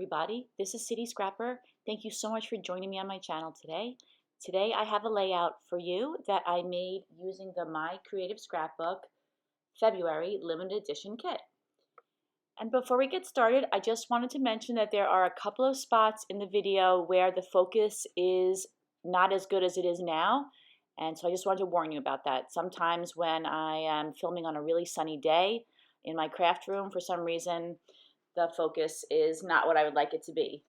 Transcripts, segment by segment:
everybody. This is City Scrapper. Thank you so much for joining me on my channel today. Today I have a layout for you that I made using the My Creative Scrapbook February limited edition kit. And before we get started, I just wanted to mention that there are a couple of spots in the video where the focus is not as good as it is now. And so I just wanted to warn you about that. Sometimes when I am filming on a really sunny day in my craft room, for some reason, the focus is not what I would like it to be.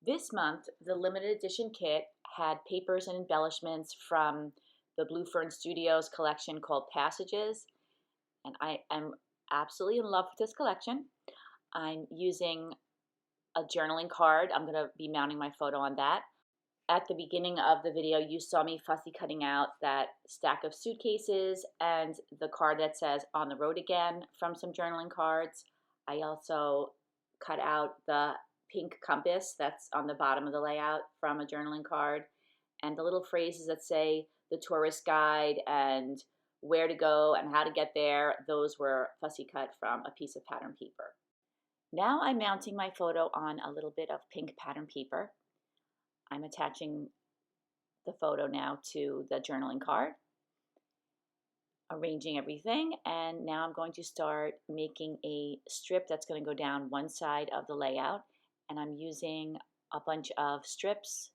This month, the limited edition kit had papers and embellishments from the Blue Fern Studios collection called Passages, and I am absolutely in love with this collection. I'm using a journaling card. I'm going to be mounting my photo on that. At the beginning of the video, you saw me fussy cutting out that stack of suitcases and the card that says "On the Road Again" from some journaling cards. I also cut out the pink compass that's on the bottom of the layout from a journaling card, and the little phrases that say the tourist guide and where to go and how to get there, those were fussy cut from a piece of pattern paper. Now I'm mounting my photo on a little bit of pink pattern paper. I'm attaching the photo now to the journaling card, arranging everything, and now I'm going to start making a strip that's going to go down one side of the layout, and I'm using a bunch of strips.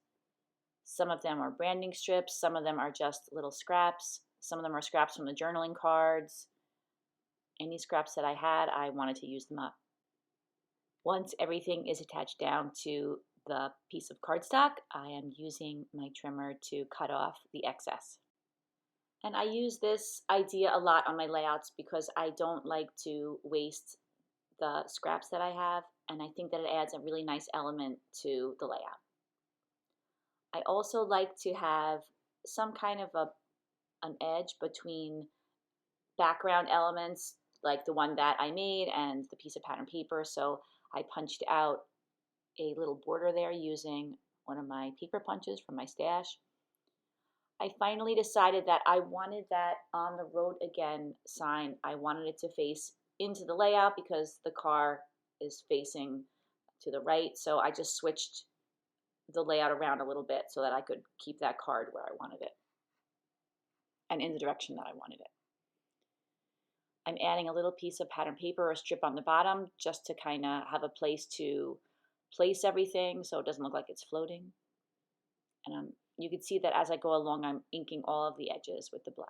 Some of them are branding strips, some of them are just little scraps, some of them are scraps from the journaling cards. Any scraps that I had, I wanted to use them up. Once everything is attached down to the piece of cardstock, I am using my trimmer to cut off the excess. And I use this idea a lot on my layouts because I don't like to waste the scraps that I have, and I think that it adds a really nice element to the layout. I also like to have some kind of an edge between background elements like the one that I made and the piece of pattern paper, so I punched out a little border there using one of my paper punches from my stash. I finally decided that I wanted that "On the Road Again" sign. I wanted it to face into the layout because the car is facing to the right, so I just switched the layout around a little bit so that I could keep that card where I wanted it and in the direction that I wanted it. I'm adding a little piece of pattern paper or strip on the bottom just to kind of have a place to place everything so it doesn't look like it's floating. And you can see that as I go along, I'm inking all of the edges with the black.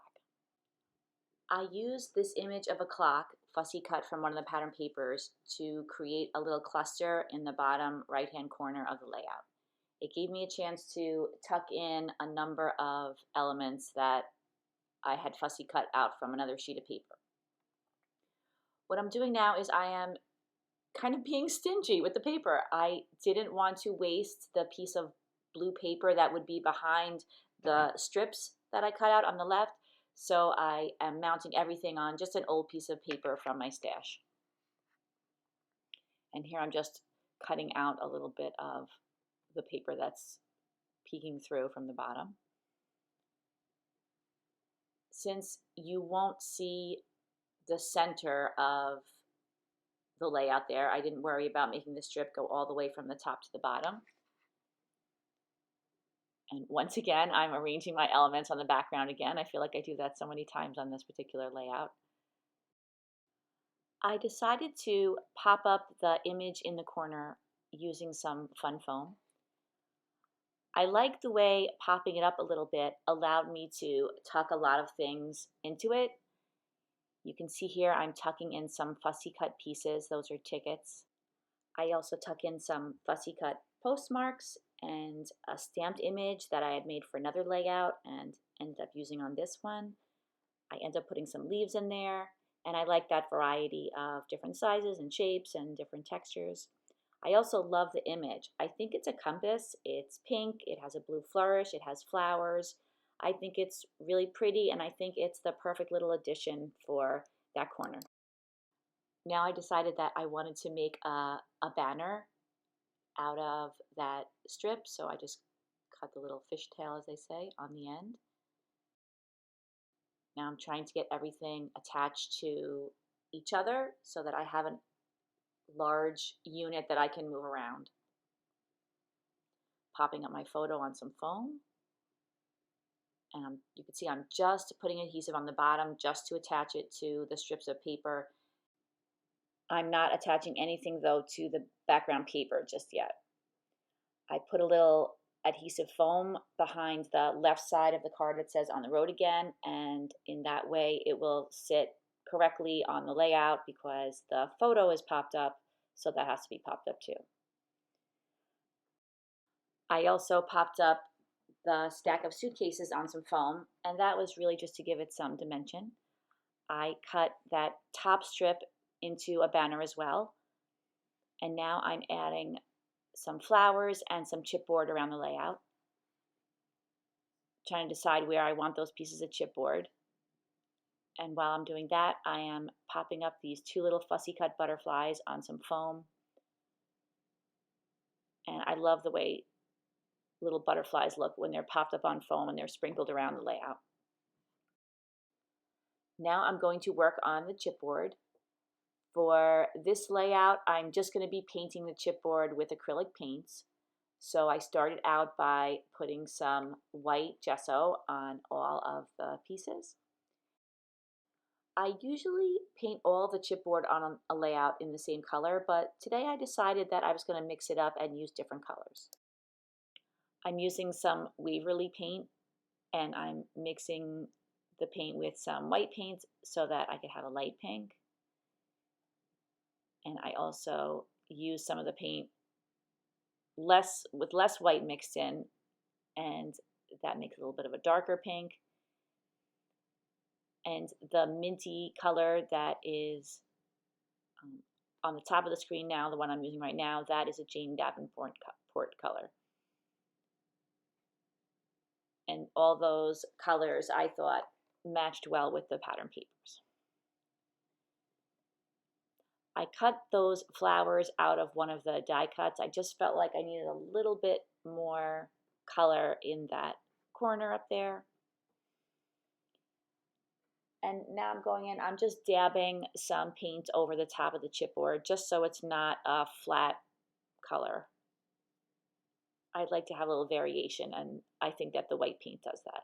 I used this image of a clock, fussy cut from one of the pattern papers, to create a little cluster in the bottom right-hand corner of the layout. It gave me a chance to tuck in a number of elements that I had fussy cut out from another sheet of paper. What I'm doing now is I am kind of being stingy with the paper. I didn't want to waste the piece of blue paper that would be behind the strips that I cut out on the left, so I am mounting everything on just an old piece of paper from my stash. And here I'm just cutting out a little bit of the paper that's peeking through from the bottom. Since you won't see the center of the layout there, I didn't worry about making the strip go all the way from the top to the bottom. And once again, I'm arranging my elements on the background again. I feel like I do that so many times on this particular layout. I decided to pop up the image in the corner using some fun foam. I like the way popping it up a little bit allowed me to tuck a lot of things into it. You can see here I'm tucking in some fussy cut pieces. Those are tickets. I also tuck in some fussy cut postmarks and a stamped image that I had made for another layout and ended up using on this one. I end up putting some leaves in there, and I like that variety of different sizes and shapes and different textures. I also love the image. I think it's a compass. It's pink, it has a blue flourish, it has flowers. I think it's really pretty, and I think it's the perfect little addition for that corner. Now I decided that I wanted to make a banner out of that strip, so I just cut the little fishtail, as they say, on the end. Now I'm trying to get everything attached to each other so that I have a large unit that I can move around. popping up my photo on some foam. And you can see I'm just putting adhesive on the bottom just to attach it to the strips of paper. I'm not attaching anything though to the background paper just yet. I put a little adhesive foam behind the left side of the card that says on the road again, and in that way it will sit correctly on the layout because the photo is popped up, so that has to be popped up too. I also popped up the stack of suitcases on some foam, and that was really just to give it some dimension. I cut that top strip into a banner as well, and now I'm adding some flowers and some chipboard around the layout. Trying to decide where I want those pieces of chipboard. And while I'm doing that, I am popping up these two little fussy cut butterflies on some foam. And I love the way little butterflies look when they're popped up on foam and they're sprinkled around the layout. Now I'm going to work on the chipboard. For this layout, I'm just going to be painting the chipboard with acrylic paints. So I started out by putting some white gesso on all of the pieces. I usually paint all the chipboard on a layout in the same color, but today I decided that I was going to mix it up and use different colors. I'm using some Waverly paint, and I'm mixing the paint with some white paint so that I could have a light pink. And I also use some of the paint with less white mixed in, and that makes a little bit of a darker pink. And the minty color that is on the top of the screen now, the one I'm using right now, that is a Jane Davenport color. And all those colors I thought matched well with the pattern papers. I cut those flowers out of one of the die cuts. I just felt like I needed a little bit more color in that corner up there. And now I'm going in, I'm just dabbing some paint over the top of the chipboard just so it's not a flat color. I'd like to have a little variation, and I think that the white paint does that.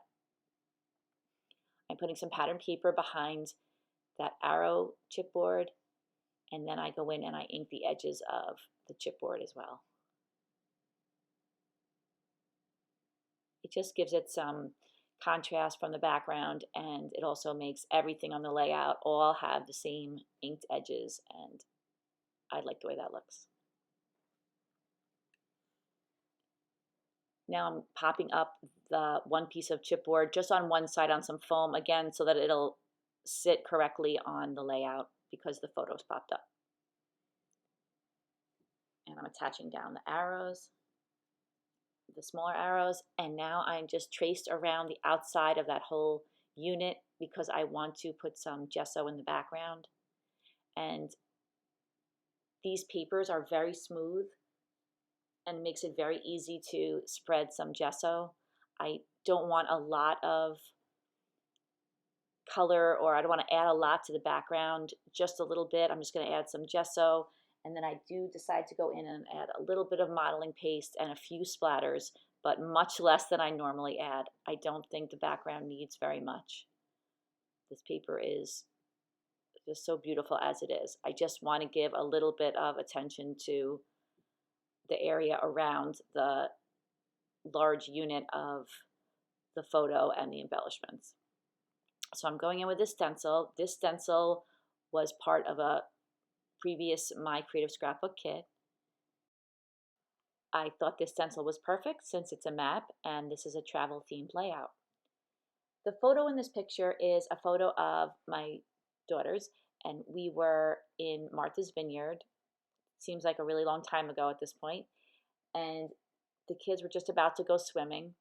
I'm putting some pattern paper behind that arrow chipboard, and then I go in and I ink the edges of the chipboard as well. It just gives it some contrast from the background, and it also makes everything on the layout all have the same inked edges, and I like the way that looks. Now I'm popping up the one piece of chipboard just on one side on some foam, again, so that it'll sit correctly on the layout because the photos popped up. And I'm attaching down the arrows, the smaller arrows, and now I'm just traced around the outside of that whole unit because I want to put some gesso in the background. And these papers are very smooth and makes it very easy to spread some gesso. I don't want a lot of color, or I don't want to add a lot to the background, just a little bit. I'm just going to add some gesso, and then I do decide to go in and add a little bit of modeling paste and a few splatters, but much less than I normally add. I don't think the background needs very much. This paper is just so beautiful as it is. I just want to give a little bit of attention to the area around the large unit of the photo and the embellishments. So I'm going in with this stencil. This stencil was part of a previous My Creative Scrapbook kit. I thought this stencil was perfect since it's a map and this is a travel themed layout. The photo in this picture is a photo of my daughters, and we were in Martha's Vineyard. Seems like a really long time ago at this point. And the kids were just about to go swimming.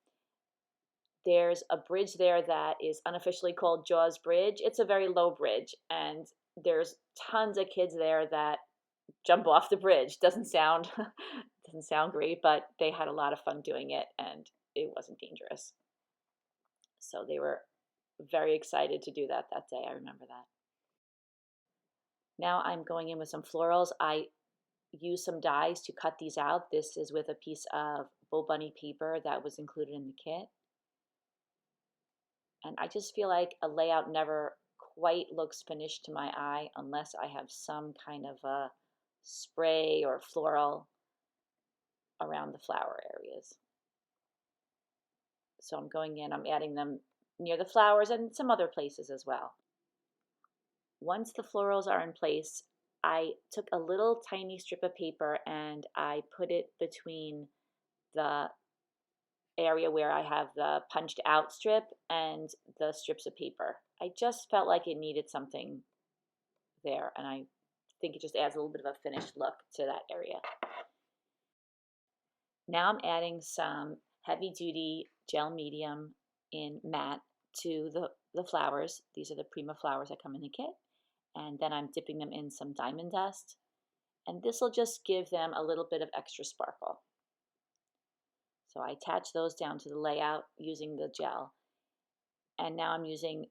There's a bridge there that is unofficially called Jaws Bridge. It's a very low bridge, and there's tons of kids there that jump off the bridge. Doesn't sound great, but they had a lot of fun doing it, and it wasn't dangerous. So they were very excited to do that day. I remember that. Now I'm going in with some florals. I use some dies to cut these out. This is with a piece of Bo Bunny paper that was included in the kit. And I just feel like a layout never quite looks finished to my eye unless I have some kind of a spray or floral around the flower areas. So I'm going in, I'm adding them near the flowers and some other places as well. Once the florals are in place, I took a little tiny strip of paper and I put it between the area where I have the punched out strip and the strips of paper. I just felt like it needed something there, and I think it just adds a little bit of a finished look to that area. Now I'm adding some heavy duty gel medium in matte to the flowers. These are the Prima flowers that come in the kit. And then I'm dipping them in some diamond dust. And this will just give them a little bit of extra sparkle. So I attach those down to the layout using the gel. And now I'm using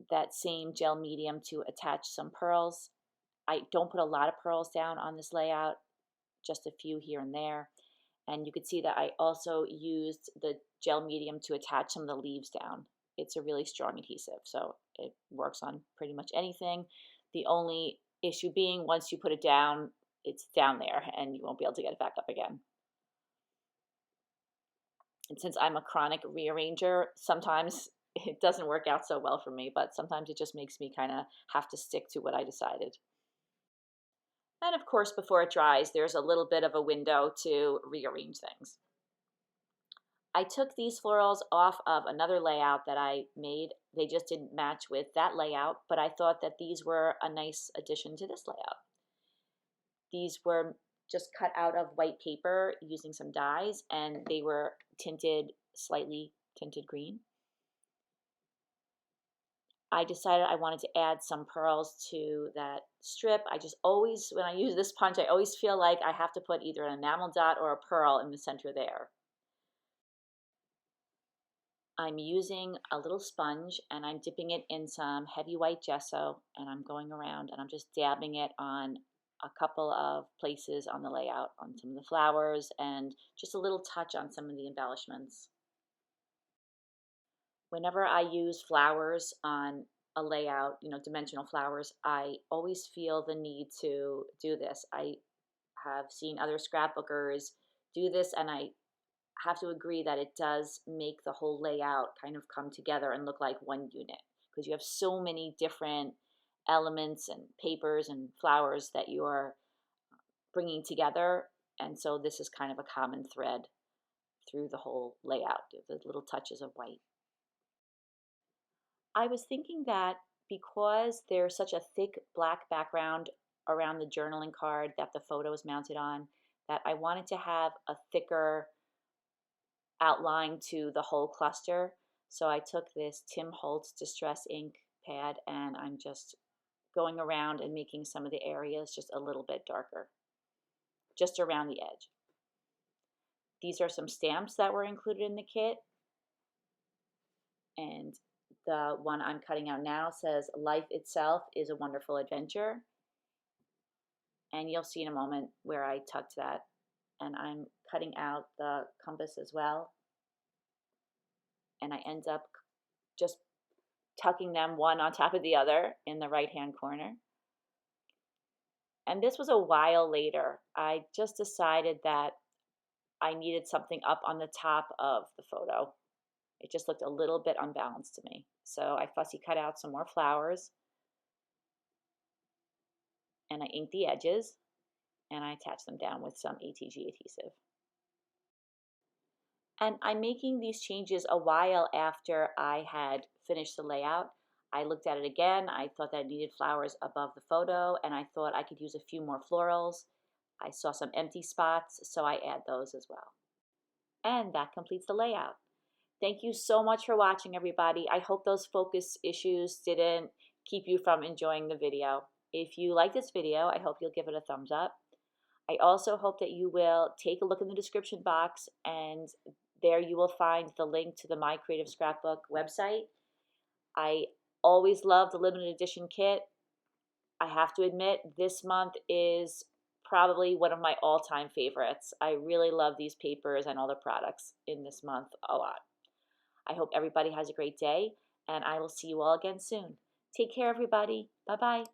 that same gel medium to attach some pearls. I don't put a lot of pearls down on this layout, just a few here and there. And you can see that I also used the gel medium to attach some of the leaves down. It's a really strong adhesive, so it works on pretty much anything. The only issue being once you put it down, it's down there and you won't be able to get it back up again. And since I'm a chronic rearranger, sometimes it doesn't work out so well for me, but sometimes it just makes me kind of have to stick to what I decided. And of course, before it dries, there's a little bit of a window to rearrange things. I took these florals off of another layout that I made. They just didn't match with that layout, but I thought that these were a nice addition to this layout. These were just cut out of white paper using some dyes, and they were tinted, slightly tinted green. I decided I wanted to add some pearls to that strip. I just always, when I use this punch, I always feel like I have to put either an enamel dot or a pearl in the center there. I'm using a little sponge and I'm dipping it in some heavy white gesso, and I'm going around and I'm just dabbing it on a couple of places on the layout, on some of the flowers, and just a little touch on some of the embellishments. Whenever I use flowers on a layout, dimensional flowers, I always feel the need to do this. I have seen other scrapbookers do this, and I have to agree that it does make the whole layout kind of come together and look like one unit, because you have so many different elements and papers and flowers that you are bringing together, and so this is kind of a common thread through the whole layout, the little touches of white. I was thinking that because there's such a thick black background around the journaling card that the photo is mounted on, that I wanted to have a thicker outline to the whole cluster. So I took this Tim Holtz Distress ink pad and I'm just going around and making some of the areas just a little bit darker, just around the edge. These are some stamps that were included in the kit, and the one I'm cutting out now says, "Life itself is a wonderful adventure." And you'll see in a moment where I tucked that. And I'm cutting out the compass as well. And I end up just tucking them one on top of the other in the right-hand corner. And this was a while later. I just decided that I needed something up on the top of the photo. It just looked a little bit unbalanced to me. So I fussy cut out some more flowers and I inked the edges and I attached them down with some ATG adhesive. And I'm making these changes a while after I had finished the layout. I looked at it again. I thought that I needed flowers above the photo, and I thought I could use a few more florals. I saw some empty spots, so I add those as well. And that completes the layout. Thank you so much for watching, everybody. I hope those focus issues didn't keep you from enjoying the video. If you like this video, I hope you'll give it a thumbs up. I also hope that you will take a look in the description box, and there you will find the link to the My Creative Scrapbook website. I always love the limited edition kit. I have to admit, this month is probably one of my all-time favorites. I really love these papers and all the products in this month a lot. I hope everybody has a great day, and I will see you all again soon. Take care, everybody. Bye-bye.